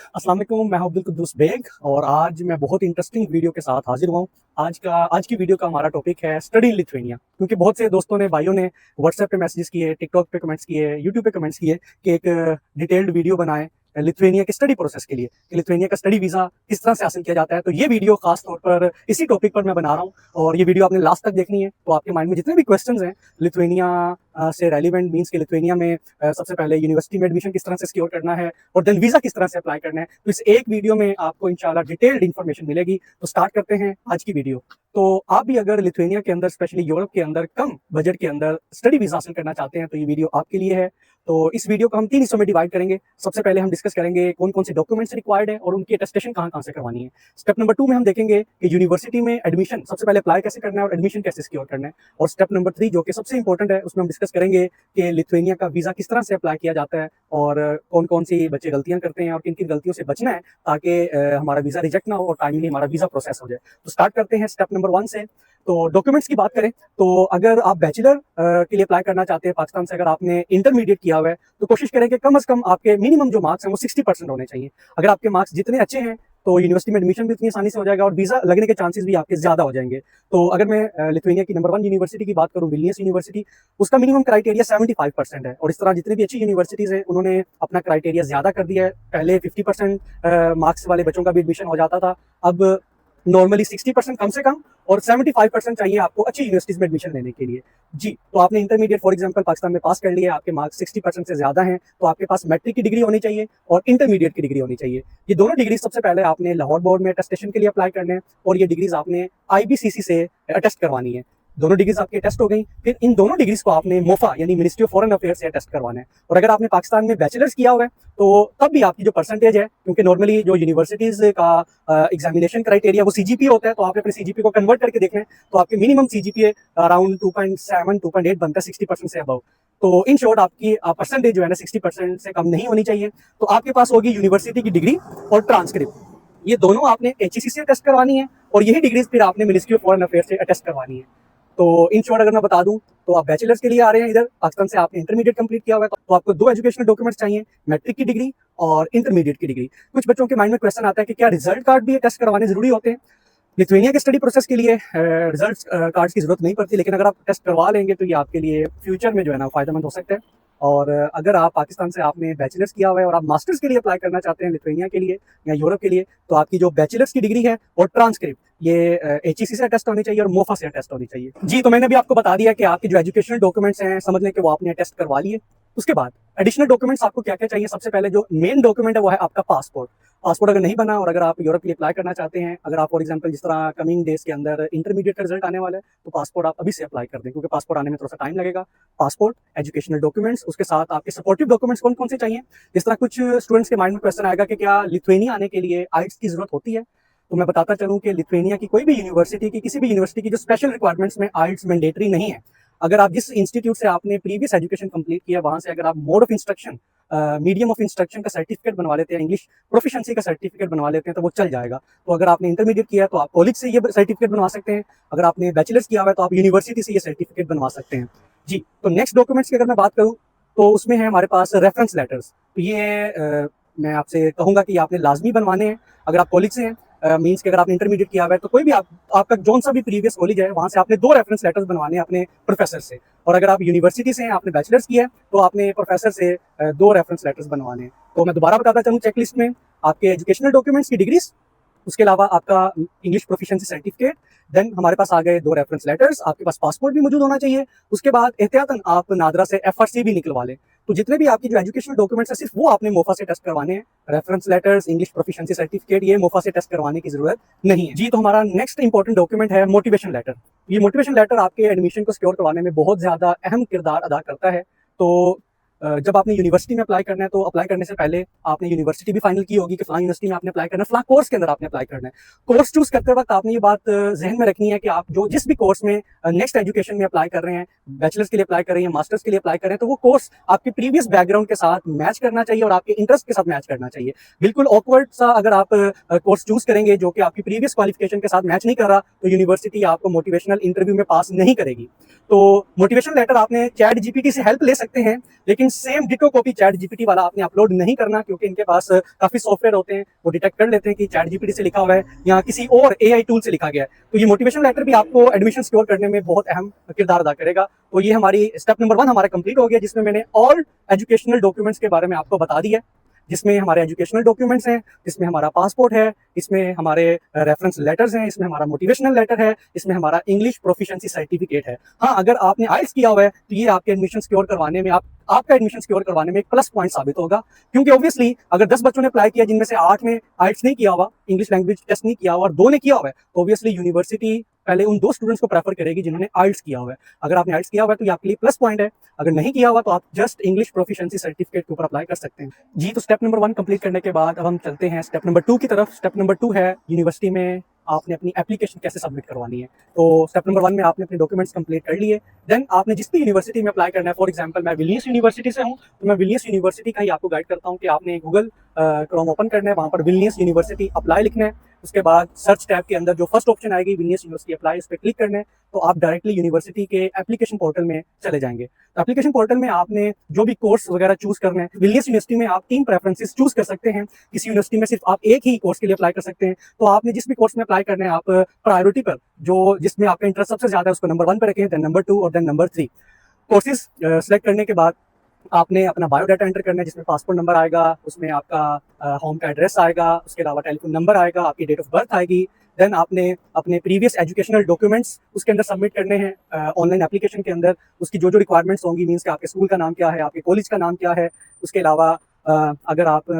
अस्सलाम वालेकुम, मैं हूं अब्दुल कुद्दूस बेग और आज मैं बहुत इंटरेस्टिंग वीडियो के साथ हाजिर हुआ हूं। आज की वीडियो का हमारा टॉपिक है स्टडी इन लिथुआनिया। क्योंकि बहुत से दोस्तों ने, भाइयों ने व्हाट्सएप पे मैसेजेस किए, टिकटॉक पे कमेंट्स किए, यूट्यूब पे कमेंट्स किए कि एक डिटेल्ड वीडियो बनाएं लिथुआनिया के स्टडी प्रोसेस के लिए कि लिथुआनिया का स्टडी वीज़ा किस तरह से हासिल किया जाता है। तो ये वीडियो खास तौर पर इसी टॉपिक पर मैं बना रहा हूँ और ये वीडियो आपने लास्ट तक देखनी है। तो आपके माइंड में जितने भी क्वेश्चंस हैं लिथुआनिया से रेलिवेंट, मीन्स के लिथुआनिया में सबसे पहले यूनिवर्सिटी में एडमिशन किस तरह से सिक्योर करना है और देन वीज़ा किस तरह से अप्लाई करना है, तो इस एक वीडियो में आपको इंशाल्लाह डिटेल्ड इन्फॉर्मेशन मिलेगी। तो स्टार्ट करते हैं आज की वीडियो। तो आप भी अगर लिथुआनिया के अंदर, स्पेशली यूरोप के अंदर कम बजट के अंदर स्टडी वीज़ा हासिल करना चाहते हैं तो ये वीडियो आपके लिए है। तो इस वीडियो को हम 3 हिस्सों में डिवाइड करेंगे। सबसे पहले हम डिस्कस करेंगे कौन कौन से डॉक्यूमेंट्स रिक्वायर्ड है और उनकी अटेस्टेशन कहाँ कहाँ से करवानी है। स्टेप नंबर 2 में हम देखेंगे कि यूनिवर्सिटी में एडमिशन सबसे पहले अप्लाई कैसे करना है और एडमिशन कैसे सिक्योर करना है। और स्टेप नंबर 3 जो कि सबसे इंपॉर्टेंट है, उसमें हम डिस्कस करेंगे कि लिथुआनिया का वीज़ा किस तरह से अप्लाई किया जाता है और कौन कौन सी बच्चे गलतियां करते हैं और किन किन गलतियों से बचना है ताकि हमारा वीज़ा रिजेक्ट ना हो और टाइमली हमारा वीज़ा प्रोसेस हो जाए। तो स्टार्ट करते हैं स्टेप नंबर 1 से। तो डॉक्यूमेंट्स की बात करें तो अगर आप बैचलर के लिए अप्लाई करना चाहते हैं पाकिस्तान से, अगर आपने इंटरमीडिएट किया हुआ है तो कोशिश करें कि कम से कम आपके मिनिमम जो मार्क्स हैं वो 60% होने चाहिए। अगर आपके मार्क्स जितने अच्छे हैं तो यूनिवर्सिटी में एडमिशन भी उतनी आसानी से हो जाएगा और वीज़ा लगने के चांसेस भी आपके ज़्यादा हो जाएंगे। तो अगर मैं लिथुआनिया की नंबर 1 यूनिवर्सिटी की बात करूँ, विल्नियस यूनिवर्सिटी, उसका मिनिमम क्राइटेरिया 75% है। और इस तरह जितनी भी अच्छी यूनिवर्सिटीज़ हैं उन्होंने अपना क्राइटेरिया ज़्यादा कर दिया है। पहले 50% मार्क्स वाले बच्चों का भी एडमिशन हो जाता था, अब नॉर्मली 60% कम से कम और 75% चाहिए आपको अच्छी यूनिवर्सिटीज में एडमिशन लेने के लिए। जी, तो आपने इंटरमीडिएट फॉर एग्जांपल पाकिस्तान में पास कर लिया, आपके मार्क्स 60% से ज्यादा हैं तो आपके पास मैट्रिक की डिग्री होनी चाहिए और इंटरमीडिएट की डिग्री होनी चाहिए। ये दोनों डिग्री सबसे पहले आपने लाहौर बोर्ड में अटेस्टेशन के लिए अप्लाई करने हैं और ये डिग्रीज आपने IBCC से अटेस्ट करवानी है। दोनों डिग्रीज आपकी टेस्ट हो गई, फिर इन दोनों डिग्रीज को आपने मोफा यानी मिनिस्ट्री ऑफ फॉरेन अफेयर्स से टेस्ट करवाना है। और अगर आपने पाकिस्तान में बैचलर्स किया हुआ है तो तब भी आपकी जो परसेंटेज है, क्योंकि नॉर्मली जो यूनिवर्सिटीज का एग्जामिनेशन क्राइटेरिया वो CGPA होता है, तो आपने अपने CGPA को कन्वर्ट करके देखना है। तो आपके मिनिमम CGPA अराउंड 2.7 2.8 बनता है 60% से अबव। तो इन शॉर्ट आपकी परसेंटेज जो है ना 60% से कम नहीं होनी चाहिए। तो आपके पास होगी यूनिवर्सिटी की डिग्री और ट्रांसक्रिप्ट, ये दोनों आपने HEC से अटेस्ट करवानी है और यही डिग्रीज फिर आपने मिनिस्ट्री ऑफ फॉरेन अफेयर्स से अटेस्ट करवानी है। तो इन शॉर्ट अगर मैं बता दूं तो आप बैचलर्स के लिए आ रहे हैं इधर पाकिस्तान से, आपने इंटरमीडिएट कंप्लीट किया हुआ है तो आपको 2 एजुकेशनल डॉक्यूमेंट्स चाहिए, मैट्रिक की डिग्री और इंटरमीडिएट की डिग्री। कुछ बच्चों के माइंड में क्वेश्चन आता है कि क्या रिजल्ट कार्ड भी टेस्ट करवाने जरूरी होते हैं। लिथुआनिया के स्टडी प्रोसेस के लिए रिजल्ट कार्ड्स की जरूरत नहीं पड़ती, लेकिन अगर आप टेस्ट करवा लेंगे तो ये आपके लिए फ्यूचर में जो है ना फायदेमंद हो सकता है। और अगर आप पाकिस्तान से आपने बैचलर्स किया हुआ है और आप मास्टर्स के लिए अप्लाई करना चाहते हैं लिथुआनिया के लिए या यूरोप के लिए, तो आपकी जो बैचलर्स की डिग्री है और ट्रांसक्रिप्ट ये HEC से टेस्ट होनी चाहिए और मोफा से टेस्ट होनी चाहिए। जी, तो मैंने भी आपको बता दिया कि आपके जो एजुकेशनल डॉक्यूमेंट्स हैं समझ लें कि वो आपने टेस्ट करवा लिए। उसके बाद एडिशनल डॉक्यूमेंट्स आपको क्या क्या चाहिए। सबसे पहले जो मेन डॉक्यूमेंट है वो है आपका पासपोर्ट। पासपोर्ट अगर नहीं बना और अगर आप यूरोप के लिए अप्लाई करना चाहते हैं, अगर आप फॉर एग्जांपल जिस तरह कमिंग डेज के अंदर इंटरमीडिएट का रिजल्ट आने वाला है तो पासपोर्ट आप अभी से अप्लाई कर दें, क्योंकि पासपोर्ट आने में थोड़ा सा टाइम लगेगा। पासपोर्ट, एजुकेशनल डॉक्यूमेंट्स, उसके साथ आपके सपोर्टिव डॉक्यूमेंट्स कौन कौन से चाहिए। जिस तरह कुछ स्टूडेंट्स के माइंड में क्वेश्चन आएगा कि क्या लिथुआनिया आने के लिए आइट्स की जरूरत होती है, तो मैं बताता चलूं कि लिथुआनिया की कोई भी यूनिवर्सिटी की, किसी भी यूनिवर्सिटी की जो स्पेशल रिक्वायरमेंट्स में आइट्स मैंडेटरी नहीं है। अगर आप जिस इंस्टीट्यूट से आपने प्रीवियस एजुकेशन कंप्लीट किया वहां से अगर आप mode of instruction, medium of instruction का सर्टिफिकेट बनवा लेते हैं, इंग्लिश प्रोफिशिएंसी का सर्टिफिकेट बनवा लेते हैं तो वो चल जाएगा। तो अगर आपने इंटरमीडिएट किया है तो आप कॉलेज से ये सर्टिफिकेट बनवा सकते हैं, अगर आपने बैचलर्स किया हुआ है तो आप यूनिवर्सिटी से ये सर्टिफिकेट बनवा सकते हैं। जी, तो नेक्स्ट डॉक्यूमेंट्स की अगर मैं बात करूँ तो उसमें है हमारे पास रेफरेंस लेटर्स। तो ये मैं आपसे कहूँगा कि आपने लाजमी बनवाने हैं। अगर आप कॉलेज से हैं, मीन्स कि अगर आपने इंटरमीडिएट किया हुआ है तो कोई भी आपका जोन सा भी प्रीवियस कॉलेज है वहाँ से आपने 2 रेफरेंस लेटर्स बनवाने हैं अपने प्रोफेसर से। और अगर आप यूनिवर्सिटी से हैं, आपने बैचलर्स किया है तो आपने प्रोफेसर से 2 रेफरेंस लेटर्स बनवाने हैं। तो मैं दोबारा बताता चलूँ चेकलिस्ट में आपके एजुकेशनल डॉक्यूमेंट्स की डिग्रीज, उसके अलावा आपका इंग्लिश प्रोफिशिएंसी सर्टिफिकेट, देन हमारे पास आ गए 2 रेफरेंस लेटर्स, आपके पास पासपोर्ट भी मौजूद होना चाहिए। उसके बाद एहतियातन आप नादरा से FRC भी निकलवा लें। तो जितने भी आपकी जो एजुकेशनल डॉक्यूमेंट्स है सिर्फ वो आपने मोफा से टेस्ट करवाने हैं। Reference letters, English proficiency certificate ये मोफा से टेस्ट करवाने की जरूरत नहीं है। जी, तो हमारा नेक्स्ट इंपॉर्टेंट डॉक्यूमेंट है मोटिवेशन लेटर। ये मोटिवेशन लेटर आपके एडमिशन को सिक्योर करवाने में बहुत ज्यादा अहम किरदार अदा करता है। तो जब आपने यूनिवर्सिटी में अप्लाई करना है तो अप्लाई करने से पहले आपने यूनिवर्सिटी भी फाइनल की होगी कि फलां यूनिवर्सिटी में आपने अप्लाई करना है, फलां कोर्स के अंदर आपने अप्लाई करना है। कोर्स चूज करते वक्त आपने ये बात जहन में रखनी है कि आप जो जिस भी कोर्स में नेक्स्ट एजुकेशन में अप्लाई कर रहे हैं, बैचलर्स के लिए अप्लाई कर रहे हैं, मास्टर्स के लिए अप्लाई कर रहे हैं, तो वो कोर्स आपके प्रीवियस बैकग्राउंड के साथ मैच करना चाहिए और आपके इंटरेस्ट के साथ मैच करना चाहिए। बिल्कुल ऑकवर्ड सा अगर आप कोर्स चूज करेंगे जो कि आपकी प्रीवियस क्वालिफिकेशन के साथ मैच नहीं कर रहा तो यूनिवर्सिटी आपको मोटिवेशनल इंटरव्यू में पास नहीं करेगी। तो मोटिवेशन लेटर आपने ChatGPT से हेल्प ले सकते हैं, लेकिन लेकिन same ditto copy chat GPT वाला आपने अपलोड नहीं करना, क्योंकि इनके पास काफी सॉफ्टवेयर होते हैं, वो डिटेक्ट कर लेते हैं कि चैट जीपीटी से लिखा हुआ है या किसी और एआई टूल से लिखा गया है। तो ये मोटिवेशनल लेटर भी आपको एडमिशन सिक्योर करने में बहुत अहम किरदार अदा करेगा। तो ये हमारी स्टेप नंबर 1 हमारा कंप्लीट हो गया, जिसमें मैंने ऑल एजुकेशनल डॉक्यूमेंट्स के बारे में आपको बता दिया, जिसमें हमारे एजुकेशनल डॉक्यूमेंट्स हैं, इसमें हमारा पासपोर्ट है, इसमें हमारे रेफरेंस लेटर्स हैं, इसमें हमारा मोटिवेशनल लेटर है, इसमें हमारा इंग्लिश प्रोफिशिएंसी सर्टिफिकेट है। हाँ, अगर आपने आइल्स किया हुआ है तो ये आपके एडमिशन सिक्योर करवाने में आपका एडमिशन सिक्योर करवाने में एक प्लस पॉइंट साबित होगा, क्योंकि ऑब्वियसली अगर 10 बच्चों ने अप्लाई किया जिनमें से 8 में आइल्स नहीं किया हुआ, इंग्लिश लैंग्वेज टेस्ट नहीं किया हुआ और 2 ने किया हुआ है, तो ऑब्वियसली यूनिवर्सिटी पहले उन 2 स्टूडेंट्स को प्रेफर करेगी जिन्होंने आइल्स किया हुआ है। अगर आपने आइल्स किया हुआ है तो ये आपके लिए प्लस पॉइंट है, अगर नहीं किया हुआ तो आप जस्ट इंग्लिश प्रोफिशिएंसी सर्टिफिकेट के ऊपर अप्लाई कर सकते हैं। जी, तो स्टेप नंबर 1 कंप्लीट करने के बाद अब हम चलते हैं स्टेप नंबर 2 की तरफ। स्टेप नंबर 2 है यूनिवर्सिटी में आपने अपनी एप्लीकेशन कैसे सबमिट करवानी है। तो स्टेप नंबर 1 में आपने अपने डॉक्यूमेंट्स कंप्लीट कर लिए, देन आपने जिस भी यूनिवर्सिटी में अप्लाई करना है, फॉर एग्जांपल मैं विलियम्स यूनिवर्सिटी से हूँ, तो मैं विलियम्स यूनिवर्सिटी का ही आपको गाइड करता हूँ कि आपने गूगल क्रोम ओपन करना है, वहाँ पर विलियम्स यूनिवर्सिटी अप्लाई लिखना है, उसके बाद सर्च टैब के अंदर जो फर्स्ट ऑप्शन आएगी विलियम्स यूनिवर्सिटी अप्लाई, उस पर क्लिक करना है, तो आप डायरेक्टली यूनिवर्सिटी के एप्लीकेशन पोर्टल में चले जाएंगे। तो एप्लीकेशन पोर्टल में आपने जो भी कोर्स वगैरह चूज करना है, विलियम्स यूनिवर्सिटी में आप 3 प्रेफरेंसेस चूज कर सकते हैं। किसी यूनिवर्सिटी में सिर्फ आप एक ही कोर्स के लिए अप्लाई कर सकते हैं, तो आपने जिस भी कोर्स में अप्लाई करना है आप प्रायोरिटी पर जो जिसमें आपका इंटरेस्ट सबसे ज्यादा है उसको नंबर 1 पर रखें, देन नंबर 2 और देन नंबर 3। कोर्सेज सेलेक्ट करने के बाद आपने अपना बायोडाटा एंटर करना है, जिसमें पासपोर्ट नंबर आएगा, उसमें आपका होम का एड्रेस आएगा, उसके अलावा टेलीफोन नंबर आएगा, आपकी डेट ऑफ बर्थ आएगी। देन आपने अपने प्रीवियस एजुकेशनल डॉक्यूमेंट्स उसके अंदर सबमिट करने हैं ऑनलाइन एप्लीकेशन के अंदर। उसकी जो रिक्वायरमेंट्स होंगी, मींस कि आपके स्कूल का नाम क्या है, आपके कॉलेज का नाम क्या है, उसके अलावा अगर आप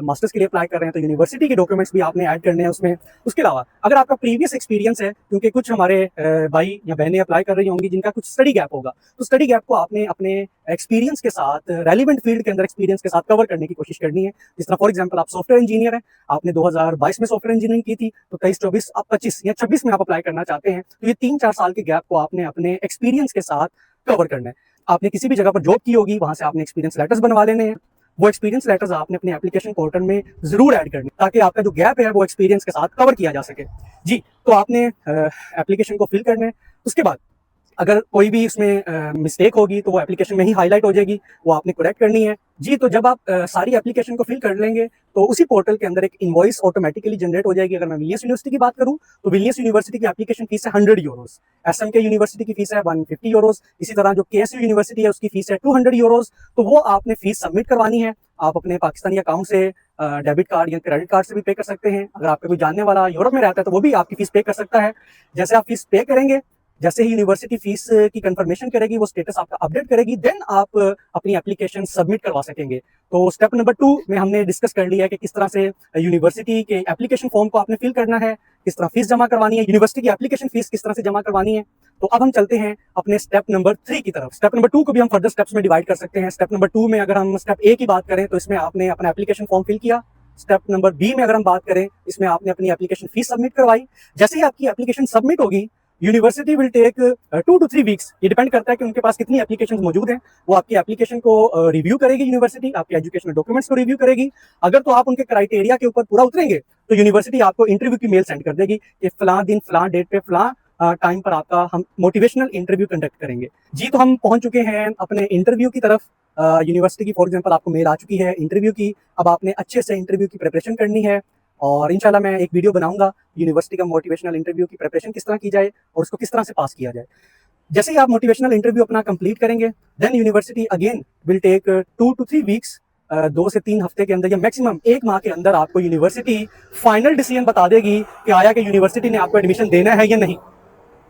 मास्टर्स के लिए अप्लाई कर रहे हैं तो यूनिवर्सिटी के डॉक्यूमेंट्स भी आपने ऐड करने हैं उसमें। उसके अलावा अगर आपका प्रीवियस एक्सपीरियंस है, क्योंकि कुछ हमारे भाई या बहनें अप्लाई कर रही होंगी जिनका कुछ स्टडी गैप होगा, तो स्टडी गैप को आपने अपने एक्सपीरियंस के साथ, रेलिवेंट फील्ड के अंदर एक्सपीरियंस के साथ कवर करने की कोशिश करनी है। जिस तरह फॉर एग्जाम्पल आप सॉफ्टवेयर इंजीनियर हैं, आपने 2022 में सॉफ्टवेयर इंजीनियरिंग की थी, तो 23, 24, आप 25 या 26 में आप अप्लाई करना चाहते हैं, तो ये 3-4 साल के गैप को आपने अपने एक्सपीरियंस के साथ कवर करना है। आपने किसी भी जगह पर जॉब की होगी, वहां से आपने एक्सपीरियंस लेटर्स बनवा लेने हैं, वो एक्सपीरियंस लेटर्स आपने अपने एप्लीकेशन पोर्टल में जरूर ऐड करने, ताकि आपका जो गैप है वो एक्सपीरियंस के साथ कवर किया जा सके। जी, तो आपने एप्लीकेशन को फिल करना है। उसके बाद अगर कोई भी इसमें मिस्टेक होगी तो वो एप्लीकेशन में ही हाईलाइट हो जाएगी, वो आपने करेक्ट करनी है। जी, तो जब आप सारी एप्लीकेशन को फिल कर लेंगे तो उसी पोर्टल के अंदर एक इनवॉइस ऑटोमेटिकली जनरेट हो जाएगी। अगर मैं विलियम्स यूनिवर्सिटी की बात करूं तो विलियम्स यूनिवर्सिटी की एप्लीकेशन फीस है 100 यूरोज, एसएमके यूनिवर्सिटी की फीस है 150 यूरोज, इसी तरह जो केएसयू यूनिवर्सिटी है उसकी फीस है 200 यूरोज। तो वो आपने फीस सबमिट करवानी है। आप अपने पाकिस्तानी अकाउंट से डेबिट कार्ड या क्रेडिट कार्ड से भी पे कर सकते हैं। अगर आपका कोई जानने वाला यूरोप में रहता है तो वो भी आपकी फीस पे कर सकता है। जैसे आप फीस पे करेंगे, जैसे ही यूनिवर्सिटी फीस की कंफर्मेशन करेगी, वो स्टेटस आपका अपडेट करेगी, देन आप अपनी एप्लीकेशन सबमिट करवा सकेंगे। तो स्टेप नंबर 2 में हमने डिस्कस कर लिया है कि किस तरह से यूनिवर्सिटी के एप्लीकेशन फॉर्म को आपने फिल करना है, किस तरह फीस जमा करवानी है, यूनिवर्सिटी की एप्लीकेशन फीस किस तरह से जमा करवानी है। तो अब हम चलते हैं अपने स्टेप नंबर 3 की तरफ। स्टेप नंबर 2 को भी हम फर्दर स्टेप्स में डिवाइड कर सकते हैं। स्टेप नंबर 2 में अगर हम स्टेप ए की बात करें तो इसमें आपने अपना एप्लीकेशन फॉर्म फिल किया। स्टेप नंबर बी में अगर हम बात करें, इसमें आपने अपनी एप्लीकेशन फीस सबमिट करवाई। जैसे ही आपकी एप्लीकेशन सबमिट होगी, university will take 2 to 3 weeks, ये डिपेंड करता है कि उनके पास कितनी एप्लीकेशंस मौजूद हैं। वो आपकी एप्लीकेशन को रिव्यू करेगी, यूनिवर्सिटी आपके एजुकेशनल डॉक्यूमेंट्स को रिव्यू करेगी। अगर तो आप उनके क्राइटेरिया के ऊपर पूरा उतरेंगे तो यूनिवर्सिटी आपको इंटरव्यू की मेल सेंड कर देगी कि फलां दिन फलां डेट पे फलां टाइम पर आपका हम मोटिवेशनल इंटरव्यू कंडक्ट करेंगे। जी, तो हम पहुंच चुके हैं अपने इंटरव्यू की तरफ। यूनिवर्सिटी की फॉर एग्जाम्पल आपको मेल आ चुकी है इंटरव्यू की। अब आपने अच्छे से इंटरव्यू की प्रिपरेशन करनी है और इंशाल्लाह मैं एक वीडियो बनाऊंगा यूनिवर्सिटी का मोटिवेशनल इंटरव्यू की प्रिपरेशन किस तरह की जाए और उसको किस तरह से पास किया जाए। जैसे ही आप मोटिवेशनल इंटरव्यू अपना कंप्लीट करेंगे, then university again will take 2 to 3 weeks, 2 से 3 हफ्ते के अंदर या मैक्सिमम 1 माह के अंदर आपको यूनिवर्सिटी फाइनल डिसीजन बता देगी कि आया कि यूनिवर्सिटी ने आपको एडमिशन देना है या नहीं।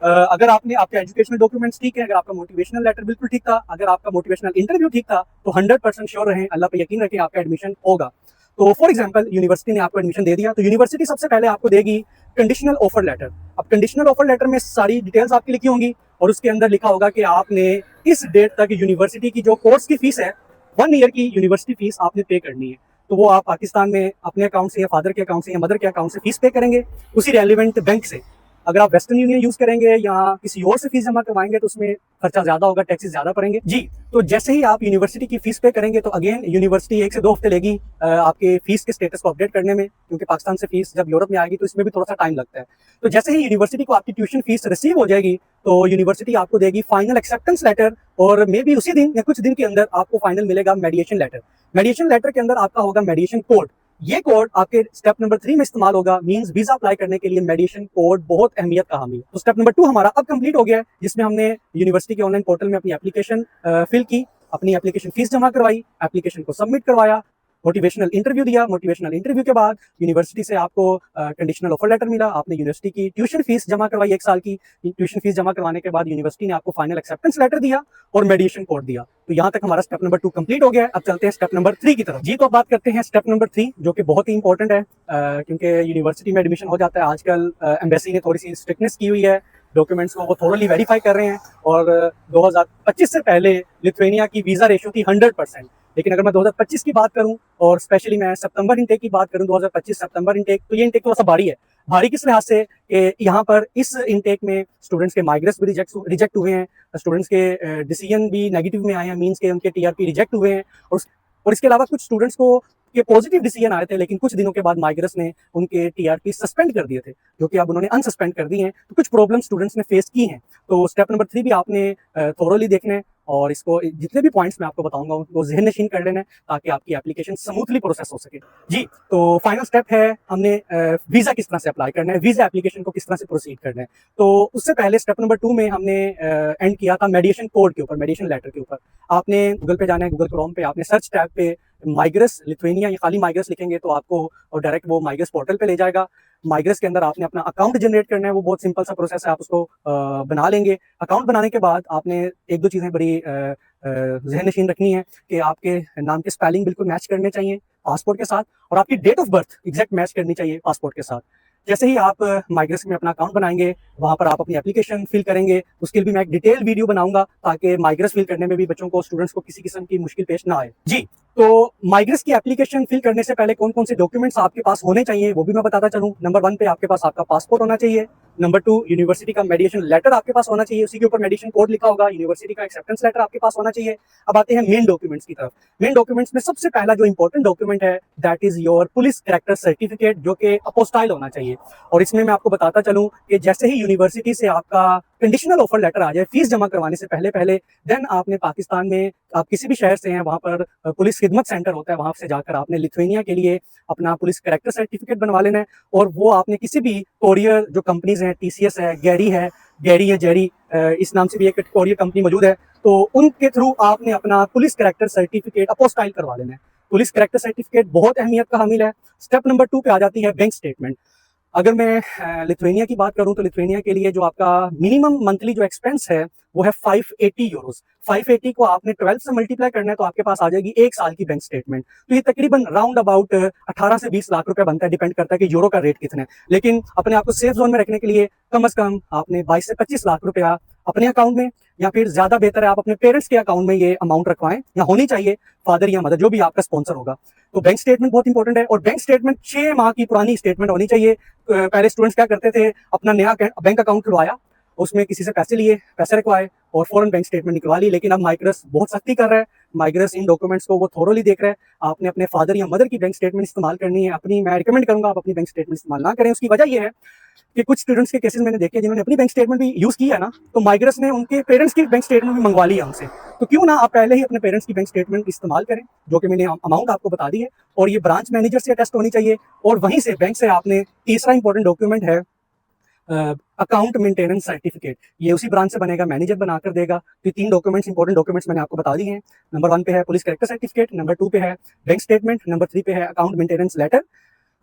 अगर आपने आपके एजुकेशनल डॉक्यूमेंट्स ठीक है, अगर आपका मोटिवेशनल लेटर बिल्कुल ठीक था, अगर आपका मोटिवेशनल इंटरव्यू ठीक था, तो 100% श्योर रहें, अल्लाह पे यकीन रखें, आपका एडमिशन होगा। तो फॉर एग्जांपल यूनिवर्सिटी ने आपको एडमिशन दे दिया, तो यूनिवर्सिटी सबसे पहले आपको देगी कंडीशनल ऑफर लेटर। अब कंडीशनल ऑफर लेटर में सारी डिटेल्स आपकी लिखी होंगी और उसके अंदर लिखा होगा कि आपने इस डेट तक यूनिवर्सिटी की जो कोर्स की फीस है, 1 ईयर की यूनिवर्सिटी फीस आपने पे करनी है। तो वो आप पाकिस्तान में अपने अकाउंट से या फादर के अकाउंट से या मदर के अकाउंट से फीस पे करेंगे उसी रेलिवेंट बैंक से। अगर आप वेस्टर्न यूनियन यूज करेंगे या किसी और से फीस जमा करवाएंगे तो उसमें खर्चा ज्यादा होगा, टैक्सेस ज्यादा पड़ेंगे। जी, तो जैसे ही आप यूनिवर्सिटी की फीस पे करेंगे तो अगेन यूनिवर्सिटी 1 से 2 हफ्ते लेगी आपके फीस के स्टेटस को अपडेट करने में, क्योंकि पाकिस्तान से फीस जब यूरोप में आएगी तो इसमें भी थोड़ा सा टाइम लगता है। तो जैसे ही यूनिवर्सिटी को आपकी ट्यूशन फीस रिसीव हो जाएगी तो यूनिवर्सिटी आपको देगी फाइनल एक्सेप्टेंस लेटर, और मे बी उसी दिन या कुछ दिन के अंदर आपको फाइनल मिलेगा मेडिएशन लेटर। मेडिएशन लेटर के अंदर आपका होगा मेडिएशन कोड। ये कोड आपके स्टेप नंबर 3 में इस्तेमाल होगा। मींस वीजा अप्लाई करने के लिए मेडिएशन कोड बहुत अहमियत का हामिल है। तो स्टेप नंबर 2 हमारा अब कंप्लीट हो गया है, जिसमें हमने यूनिवर्सिटी के ऑनलाइन पोर्टल में अपनी एप्लीकेशन फिल की, अपनी एप्लीकेशन फीस जमा करवाई, एप्लीकेशन को सबमिट करवाया, मोटिवेशनल इंटरव्यू दिया। मोटिवेशनल इंटरव्यू के बाद यूनिवर्सिटी से आपको कंडीशनल ऑफर लेटर मिला। आपने यूनिवर्सिटी की ट्यूशन फीस जमा करवाई, 1 साल की ट्यूशन फीस जमा करवाने के बाद यूनिवर्सिटी ने आपको फाइनल एक्सेप्टेंस लेटर दिया और मेडिएशन कोड दिया। तो यहाँ तक हमारा स्टेप नंबर 2 कंप्लीट हो गया है। अब चलते हैं स्टेप नंबर 3 की तरफ। जी, तो अब बात करते हैं स्टेप नंबर 3, जो कि बहुत ही इंपॉर्टेंट है, क्योंकि यूनिवर्सिटी में एडमिशन हो जाता है। आजकल एम्बेसी ने थोड़ी सी स्ट्रिक्टनेस की हुई है, डॉक्यूमेंट्स को वो थोरली वेरीफाई कर रहे हैं, और 2025 से पहले लिथुआनिया की वीजा रेशियो थी 100%। लेकिन अगर मैं 2025 की बात करूं, और स्पेशली मैं सितंबर इनटेक की बात करूं, 2025 सितंबर इनटेक, तो ये इनटेक थोड़ा सा भारी है। भारी किस लिहाज से कि यहाँ पर इस इनटेक में स्टूडेंट्स के माइग्रेस भी रिजेक्ट हुए हैं, स्टूडेंट्स के डिसीजन भी नेगेटिव में आए हैं, मींस के उनके टीआरपी रिजेक्ट हुए हैं, और इसके अलावा कुछ स्टूडेंट्स को के पॉजिटिव डिसीजन आए थे, लेकिन कुछ दिनों के बाद माइग्रेस ने उनके टीआरपी सस्पेंड कर दिए थे, जो कि अब उन्होंने अनसस्पेंड कर दिए हैं। तो कुछ प्रॉब्लम स्टूडेंट्स ने फेस की हैं। तो स्टेप नंबर 3 भी आपने थोरोली देखना है, और इसको जितने भी पॉइंट्स मैं आपको बताऊंगा उनको ज़हन नशीन कर लेना है, ताकि आपकी एप्लीकेशन स्मूथली प्रोसेस हो सके। जी, तो फाइनल स्टेप है, हमने वीज़ा किस तरह से अप्लाई करना है, वीज़ा एप्लीकेशन को किस तरह से प्रोसीड करना है। तो उससे पहले स्टेप नंबर 2 में हमने एंड किया था मेडिएशन कोड के ऊपर, मेडिएशन लेटर के ऊपर। आपने गूगल पे जाना है, गूगल क्रोम पे आपने सर्च टैब पे माइग्रेस लिथुआनिया या खाली माइग्रेस लिखेंगे तो आपको और डायरेक्ट वो माइग्रेस पोर्टल पे ले जाएगा। माइग्रेस के अंदर आपने अपना अकाउंट जनरेट करना है, वो बहुत सिंपल सा प्रोसेस है, आप उसको बना लेंगे। अकाउंट बनाने के बाद आपने एक दो चीज़ें बड़ी ज़हन नशीन रखनी है कि आपके नाम के स्पेलिंग बिल्कुल मैच करने चाहिए पासपोर्ट के साथ, और आपकी date of birth exact match करनी चाहिए पासपोर्ट के साथ। जैसे ही आप माइग्रेस में अपना अकाउंट बनाएंगे, वहाँ पर आप अपनी एप्लीकेशन फिल करेंगे। उसके लिए भी मैं एक डिटेल वीडियो बनाऊंगा, ताकि माइग्रेस फिल करने में भी बच्चों को, स्टूडेंट्स को किसी किस्म की मुश्किल पेश ना आए। जी, तो माइग्रेस की एप्लीकेशन फिल करने से पहले कौन कौन से डॉक्यूमेंट्स आपके पास होने चाहिए वो भी मैं बताता चलूं। नंबर 1 पे आपके पास आपका पासपोर्ट होना चाहिए। नंबर 2, यूनिवर्सिटी का मेडिएशन लेटर आपके पास होना चाहिए, उसी के ऊपर मेडिएशन कोड लिखा होगा। यूनिवर्सिटी का एक्सेप्टेंस लेटर आपके पास होना चाहिए। अब आते हैं मेन डॉक्यूमेंट्स की तरफ। मेन डॉक्यूमेंट्स में सबसे पहला जो इंपॉर्टेंट डॉक्यूमेंट है, that is your police character certificate, जो कि अपोस्टाइल होना चाहिए। और इसमें मैं आपको बताता चलूं कि जैसे ही यूनिवर्सिटी से आपका कंडीशनल ऑफर लेटर आ जाए, फीस जमा करवाने से पहले देन आपने पाकिस्तान में, आप किसी भी शहर से हैं, वहाँ पर पुलिस खिदमत सेंटर होता है, वहाँ से जाकर आपने लिथुआनिया के लिए अपना पुलिस कैरेक्टर सर्टिफिकेट बनवा लेना है। और वो आपने किसी भी कोरियर जो कंपनीज हैं, टीसीएस है, गैरी है, जेरी, इस नाम से भी एक कोरियर कंपनी मौजूद है, तो उनके थ्रू आपने अपना पुलिस कैरेक्टर सर्टिफिकेट अपोस्टाइल करवा लेना है। पुलिस कैरेक्टर सर्टिफिकेट बहुत अहमियत का हामिल है। स्टेप नंबर 2 पे आ जाती है बैंक स्टेटमेंट। अगर मैं लिथुआनिया की बात करूं, तो लिथुआनिया के लिए जो आपका मिनिमम मंथली जो एक्सपेंस है वो है 580 यूरोस। 580 को आपने 12 से मल्टीप्लाई करना है, तो आपके पास आ जाएगी 1 साल की बैंक स्टेटमेंट। तो ये तकरीबन राउंड अबाउट 18 से 20 लाख रुपए बनता है, डिपेंड करता है कि यूरो का रेट कितना है। लेकिन अपने आप को सेफ जोन में रखने के लिए कम से कम आपने 22 से 25 लाख रुपया अपने अकाउंट में, या फिर ज्यादा बेहतर है आप अपने पेरेंट्स के अकाउंट में ये अमाउंट रखवाएं, या होनी चाहिए फादर या मदर, जो भी आपका स्पॉन्सर होगा। तो बैंक स्टेटमेंट बहुत इंपॉर्टेंट है, और बैंक स्टेटमेंट 6 माह की पुरानी स्टेटमेंट होनी चाहिए। पहले स्टूडेंट्स क्या करते थे, अपना नया बैंक अकाउंट खुलवाया, उसमें किसी से पैसे लिए, पैसे रखवाए और फॉरेन बैंक स्टेटमेंट निकलवा ली। लेकिन अब माइग्रेस बहुत सख्ती कर रहा है, माइग्रेस इन डॉक्यूमेंट्स को वो थोरोली देख रहा है। आपने अपने फादर या मदर की बैंक स्टेटमेंट इस्तेमाल करनी है। अपनी मैं रिकमेंड करूंगा आप अपनी बैंक स्टेटमेंट इस्तेमाल ना करें। उसकी वजह ये है कि कुछ स्टूडेंट्स के केसेस मैंने देखे जिन्होंने अपनी बैंक स्टेटमेंट भी यूज की है ना, तो माइग्रेस ने उनके पेरेंट्स की बैंक स्टेटमेंट भी मंगवा ली है उनसे। तो क्यों ना आप पहले ही अपने पेरेंट्स की बैंक स्टेटमेंट इस्तेमाल करें, जो कि मैंने अमाउंट आपको बता दी है, और ये ब्रांच मैनेजर से अटेस्ट होनी चाहिए। और वहीं से बैंक से आपने तीसरा इंपॉर्टेंट डॉक्यूमेंट है अकाउंट मेंटेनेंस सर्टिफिकेट, ये उसी ब्रांच से बनेगा, मैनेजर बनाकर देगा। तो 3 डॉक्यूमेंट्स इंपॉर्टेंट डॉक्यूमेंट्स मैंने आपको बता दिए हैं। नंबर 1 पे है पुलिस कैरेक्टर सर्टिफिकेट, नंबर 2 पे है बैंक स्टेटमेंट, नंबर 3 पे है अकाउंट मेंटेनेंस लेटर।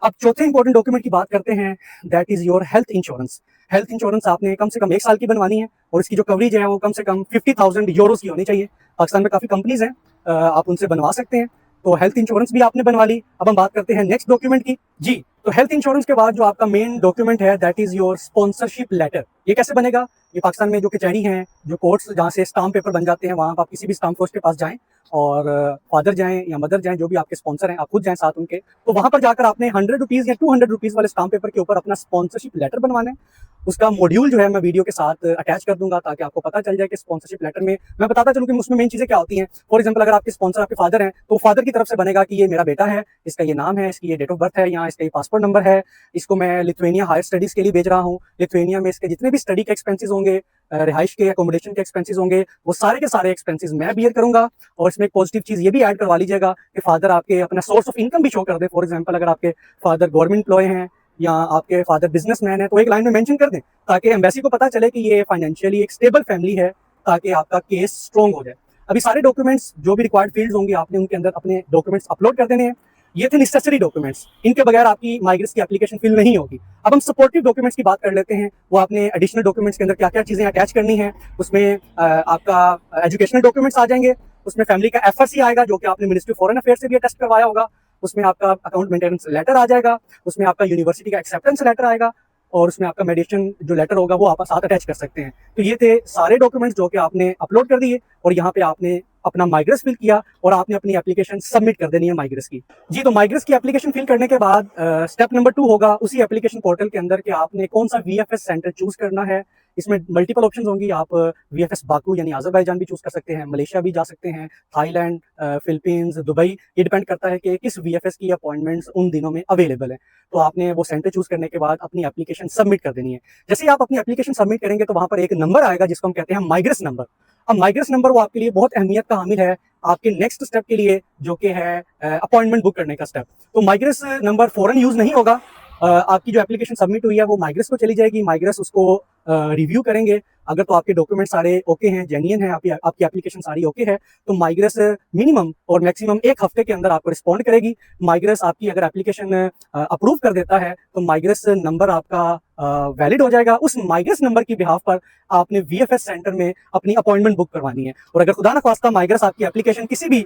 अब चौथे इंपॉर्टेंट डॉक्यूमेंट की बात करते हैं, that is your health insurance. Health insurance आपने कम से कम 1 साल की बनवानी है, और इसकी जो कवरेज है वो कम से कम 50,000 यूरोस की होनी चाहिए। पाकिस्तान में काफी कंपनीज हैं, आप उनसे बनवा सकते हैं। तो हेल्थ इंश्योरेंस भी आपने बनवा ली। अब हम बात करते हैं नेक्स्ट डॉक्यूमेंट की। जी, तो हेल्थ इंश्योरेंस के बाद जो आपका मेन डॉक्यूमेंट है, that is your sponsorship letter. ये कैसे बनेगा? ये पाकिस्तान में जो कचहरी हैं, जो कोर्ट्स जहाँ से स्टाम्प पेपर बन जाते हैं, वहाँ आप किसी भी स्टाम्प फोर्स के पास जाएं, और फादर जाएं या मदर जाएं, जो भी आपके स्पॉन्सर हैं, आप खुद जाएं साथ उनके, तो वहाँ पर जाकर आपने 100 रुपीज़ या 200 रुपीज़ वाले स्टाम्प पेपर के ऊपर अपना स्पॉन्सरशिप लेटर बनवाना है। उसका मॉड्यूल जो है मैं वीडियो के साथ अटैच कर दूंगा, ताकि आपको पता चल जाए कि स्पॉन्सरशिप लेटर में मैं बताता चलूँ कि उसमें मेन चीज़ें क्या होती हैं। फॉर एग्जाम्पल, अगर आपके स्पॉन्सर आपके फादर हैं, तो फादर की तरफ से बनेगा कि ये मेरा बेटा है, इसका ये नाम है, इसकी ये डेट ऑफ बर्थ है, यहाँ इसका ये पासपोर्ट नंबर है, इसको मैं लिथुएनिया हायर स्टडीज़ के लिए भेज रहा हूँ। लिथुएनिया में इसके जितने भी स्टडी के एक्सपेंसेस होंगे, रिहाइश के, अकोमोडेशन के एक्सपेंसेस होंगे, वो सारे के सारे एक्सपेंसेस मैं बियर करूंगा। और इसमें एक पॉजिटिव चीज़ ये भी ऐड करवा लीजिएगा कि फादर आपके अपना सोर्स ऑफ इनकम भी शो कर दे। फॉर एग्जाम्पल, अगर आपके फादर गवर्नमेंट एम्प्लॉय हैं या आपके फादर बिजनेसमैन है, तो एक लाइन में मेंशन कर दें, ताकि एम्बेसी को पता चले कि ये फाइनेंशियली एक स्टेबल फैमिली है, ताकि आपका केस स्ट्रॉन्ग हो जाए। अभी सारे डॉक्यूमेंट्स जो भी रिक्वायर्ड फील्ड्स होंगे, आपने उनके अंदर अपने डॉक्यूमेंट्स अपलोड कर देने हैं। ये थे नेसेसरी डॉक्यूमेंट्स, इनके बगैर आपकी माइग्रेस की एप्लीकेशन फिल नहीं होगी। अब हम सपोर्टिव डॉक्यूमेंट्स की बात कर लेते हैं। वो आपने एडिशनल डॉक्यूमेंट्स के अंदर क्या क्या चीज़ें अटैच करनी है। उसमें आपका एजुकेशनल डॉक्यूमेंट्स आ जाएंगे, उसमें फैमिली का एफआरसी आएगा, जो कि आपने मिनिस्ट्री फॉरेन अफेयर से भी टेस्ट करवाया होगा। उसमें आपका अकाउंट मेंटेनेंस लेटर आ जाएगा, उसमें आपका यूनिवर्सिटी का एक्सेप्टेंस लेटर आएगा, और उसमें आपका मेडिटेशन जो लेटर होगा वो आप साथ अटैच कर सकते हैं। तो ये थे सारे डॉक्यूमेंट्स जो कि आपने अपलोड कर दिए, और यहाँ पे आपने अपना माइग्रेस फिल किया और आपने अपनी एप्लीकेशन सबमिट कर देनी है माइग्रेस की। जी, तो माइग्रेस की एप्लीकेशन फिल करने के बाद स्टेप नंबर 2 होगा उसी एप्लीकेशन पोर्टल के अंदर कि आपने कौन सा वीएफएस सेंटर चूज करना है। इसमें मल्टीपल ऑप्शंस होंगी। आप वीएफएस बाकू यानी अज़रबैजान भी चूज कर सकते हैं, मलेशिया भी जा सकते हैं, थाईलैंड, फिलीपींस, दुबई। ये डिपेंड करता है कि किस वीएफएस की अपॉइंटमेंट्स उन दिनों में अवेलेबल है। तो आपने वो सेंटर चूज करने के बाद अपनी एप्लीकेशन सबमिट कर देनी है। जैसे ही आप अपनी एप्लीकेशन सबमिट करेंगे, तो वहां पर एक नंबर आएगा जिसको हम कहते हैं माइग्रेस नंबर। अब माइग्रेस नंबर वो आपके लिए बहुत अहमियत का हामिल है आपके नेक्स्ट स्टेप के लिए, जो कि है अपॉइंटमेंट बुक करने का स्टेप। तो माइग्रेस नंबर फौरन यूज नहीं होगा। आपकी जो एप्लीकेशन सबमिट हुई है वो माइग्रेस को चली जाएगी, माइग्रेस उसको रिव्यू करेंगे। अगर तो आपके डॉक्यूमेंट सारे ओके हैं, जेन्युइन है, आपकी एप्लीकेशन सारी ओके है, तो माइग्रेस मिनिमम और मैक्सिमम 1 हफ्ते के अंदर आपको रिस्पॉन्ड करेगी। माइग्रेस आपकी अगर एप्लीकेशन अप्रूव कर देता है, तो माइग्रेस नंबर आपका वैलिड हो जाएगा। उस माइग्रेस नंबर की बिहाफ पर आपने वीएफएस सेंटर में अपनी अपॉइंटमेंट बुक करवानी है। और अगर खुदा न खास्ता माइग्रेस आपकी एप्लीकेशन किसी भी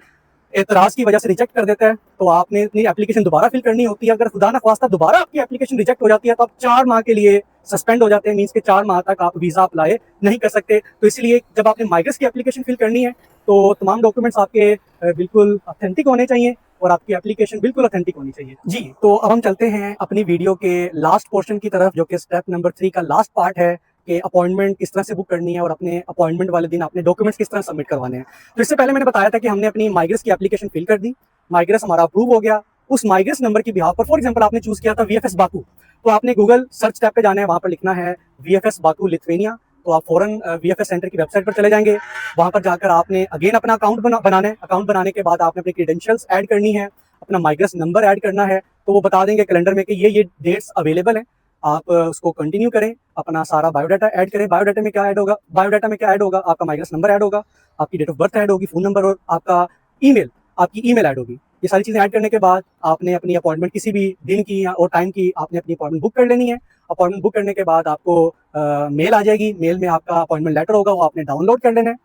एतराज की वजह से रिजेक्ट कर देता है, तो आपने अपनी एप्लीकेशन दोबारा फिल करनी होती है। अगर खुदा न खास्ता दोबारा आपकी एप्लीकेशन रिजेक्ट हो जाती है, तो आप 4 माह के लिए सस्पेंड हो जाते हैं। मींस के 4 माह तक आप वीजा अप्लाई नहीं कर सकते। तो इसलिए जब आपने माइग्रेस की एप्लीकेशन फिल करनी है, तो तमाम डॉक्यूमेंट्स आपके बिल्कुल ऑथेंटिक होने चाहिए और आपकी एप्लीकेशन बिल्कुल ऑथेंटिक होनी चाहिए। जी, तो अब हम चलते हैं अपनी वीडियो के लास्ट पोर्शन की तरफ, जो कि स्टेप नंबर 3 का लास्ट पार्ट है कि अपॉइंटमेंट किस तरह से बुक करनी है और अपने अपॉइंटमेंट वाले दिन अपने डॉक्यूमेंट्स किस तरह सबमिट करवाने हैं। तो इससे पहले मैंने बताया था कि हमने अपनी माइग्रेस की एप्लीकेशन फिल कर दी, माइग्रेस हमारा अप्रूव हो गया। उस माइग्रेस नंबर की बिहाफ पर, फॉर एग्जांपल, आपने चूज किया था वीएफएस बाकू, तो आपने गूगल सर्च टैब पे जाना है, वहां पर लिखना है वीएफएस बाकू लिथुएनिया। तो आप फौरन वीएफएस सेंटर की वेबसाइट पर चले जाएंगे। वहां पर जाकर आपने अगेन अपना अकाउंट बनाना है। अकाउंट बनाने के बाद आपने अपनी क्रेडेंशियल्स ऐड करनी है, अपना माइग्रेस नंबर ऐड करना है। तो वो बता देंगे कैलेंडर में कि ये डेट्स अवेलेबल हैं, आप उसको कंटिन्यू करें, अपना सारा बायोडाटा ऐड करें। बायोडाटा में क्या ऐड होगा? बायोडाटा में क्या ऐड होगा? आपका माइग्रेस नंबर ऐड होगा, आपकी डेट ऑफ बर्थ ऐड होगी, फोन नंबर, और आपका ईमेल, आपकी ईमेल ऐड होगी। ये सारी चीज़ें ऐड करने के बाद आपने अपनी अपॉइंटमेंट किसी भी दिन की या और टाइम की आपने अपनी अपॉइंटमेंट बुक कर लेनी है। अपॉइंटमेंट बुक करने के बाद आपको मेल आ जाएगी, मेल में आपका अपॉइंटमेंट लेटर होगा, वो आपने डाउनलोड कर लेना है।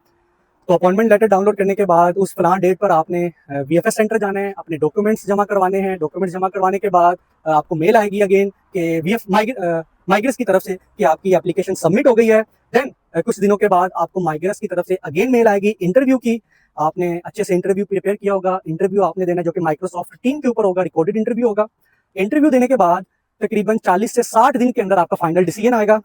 तो अपॉइंटमेंट लेटर डाउनलोड करने के बाद उस फलां डेट पर आपने वीएफएस सेंटर जाना है, अपने डॉक्यूमेंट्स जमा करवाने हैं। डॉक्यूमेंट्स जमा करवाने के बाद आपको मेल आएगी अगेन कि माइग्रेस की तरफ से कि आपकी एप्लीकेशन सबमिट हो गई है। देन कुछ दिनों के बाद आपको माइग्रेस की तरफ से अगेन मेल आएगी इंटरव्यू की। आपने अच्छे से इंटरव्यू प्रिपेयर किया होगा, इंटरव्यू आपने देना, जो कि माइक्रोसॉफ्ट टीम के ऊपर होगा, रिकॉर्डेड इंटरव्यू होगा। इंटरव्यू देने के बाद तकरीबन 40 से 60 दिन के अंदर आपका फाइनल डिसीजन आएगा।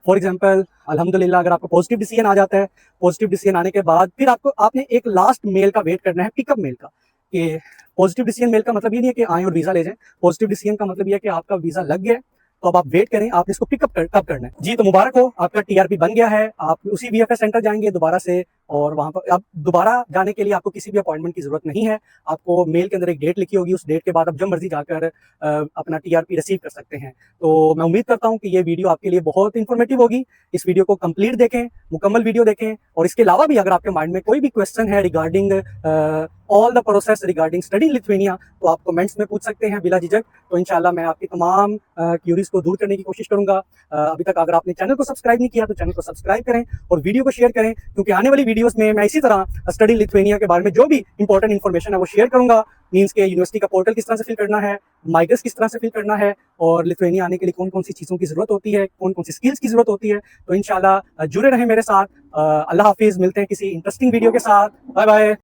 फॉर एग्जाम्पल, अल्हम्दुलिल्लाह, अगर आपको पॉजिटिव डिसीजन आ जाता है, पॉजिटिव डिसीजन आने के बाद फिर आपने एक लास्ट मेल का वेट करना है, पिकअप मेल का। कि पॉजिटिव डिसीजन मेल का मतलब ये नहीं है कि आए और वीजा ले जाएं। पॉजिटिव डिसीजन का मतलब ये है कि आपका वीजा लग गया, तो अब आप वेट करें, आपने इसको पिकअप कब करना है। जी, तो मुबारक हो, आपका टीआरपी बन गया है। आप उसी वीएफएस सेंटर जाएंगे दोबारा से, और वहां पर आप दोबारा जाने के लिए आपको किसी भी अपॉइंटमेंट की जरूरत नहीं है। आपको मेल के अंदर एक डेट लिखी होगी, उस डेट के बाद आप जब मर्जी जाकर अपना टीआरपी रिसीव कर सकते हैं। तो मैं उम्मीद करता हूँ कि ये वीडियो आपके लिए बहुत इंफॉर्मेटिव होगी। इस वीडियो को कंप्लीट देखें, मुकम्मल वीडियो देखें, और इसके अलावा भी अगर आपके माइंड में कोई भी क्वेश्चन है regarding all the process regarding study Lithuania, तो आप कमेंट्स में पूछ सकते हैं बिला झिझक। तो इंशाल्लाह मैं आपकी तमाम क्यूरीज को दूर करने की कोशिश करूंगा। अभी तक अगर आपने चैनल को सब्सक्राइब नहीं किया, तो चैनल को सब्सक्राइब करें और वीडियो को शेयर करें, क्योंकि आने वाली वीडियोस में मैं इसी तरह स्टडी लिथुएनिया के बारे में जो भी इंपॉर्टेंट इन्फॉर्मेशन है वो शेयर करूंगा। मींस के यूनिवर्सिटी का पोर्टल किस तरह से फिल करना है, माइग्रेस किस तरह से फिल करना है, और लिथुएनिया आने के लिए कौन कौन सी चीज़ों की जरूरत होती है, कौन कौन सी स्किल्स की जरूरत होती है। तो इंशाल्लाह जुड़े रहें मेरे साथ। अल्लाह हाफिज़, मिलते हैं किसी इंटरेस्टिंग वीडियो के साथ। Bye bye.